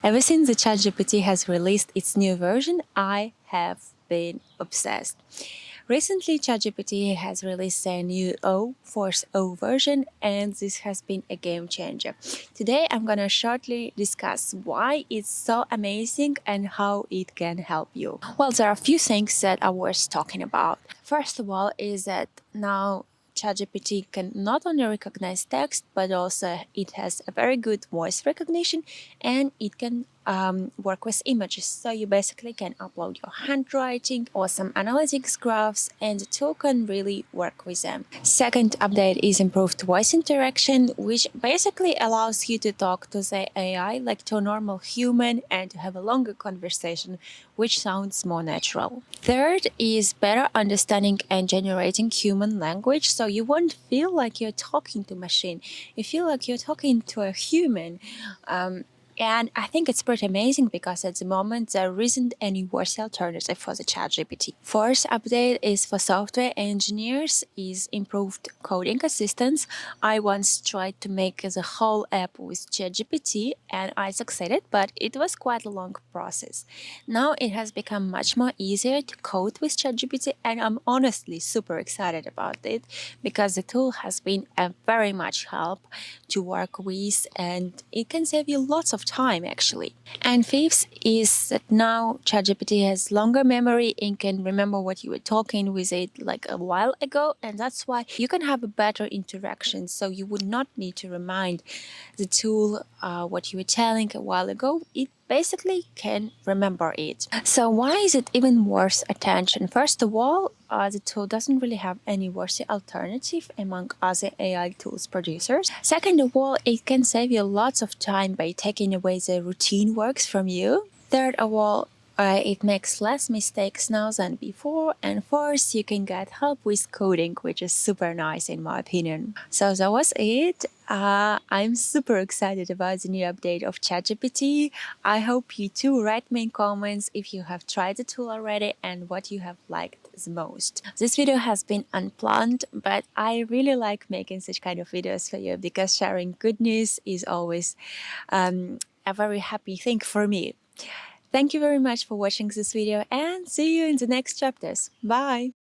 Ever since the ChatGPT has released its new version, I have been obsessed. Recently, ChatGPT has released a new Force O version, and this has been a game changer. Today, I'm going to shortly discuss why it's so amazing and how it can help you. Well, there are a few things that are worth talking about. First of all, is that now ChatGPT can not only recognize text, but also it has a very good voice recognition, and it can work with images. So you basically can upload your handwriting or some analytics graphs, and the tool can really work with them. Second update is improved voice interaction, which basically allows you to talk to the AI like to a normal human and to have a longer conversation, which sounds more natural. Third is better understanding and generating human language, so you won't feel like you're talking to machine. You feel like you're talking to a human. And I think it's pretty amazing because at the moment there isn't any worse alternative for the ChatGPT. Fourth update is for software engineers is improved coding assistance. I once tried to make the whole app with ChatGPT and I succeeded, but it was quite a long process. Now it has become much more easier to code with ChatGPT, and I'm honestly super excited about it because the tool has been a very much help to work with, and it can save you lots of time actually. And fifth is that now ChatGPT has longer memory and can remember what you were talking with it like a while ago, and that's why you can have a better interaction. So you would not need to remind the tool what you were telling a while ago. It basically can remember it. So why is it even worth attention? First of all, the tool doesn't really have any worthy alternative among other AI tools producers. Second of all, it can save you lots of time by taking away the routine works from you. Third of all, it makes less mistakes now than before. And fourth, you can get help with coding, which is super nice in my opinion. So that was it. I'm super excited about the new update of ChatGPT. I hope you too. Write me in comments if you have tried the tool already and what you have liked the most. This video has been unplanned, but I really like making such kind of videos for you because sharing good news is always a very happy thing for me. Thank you very much for watching this video and see you in the next chapters. Bye!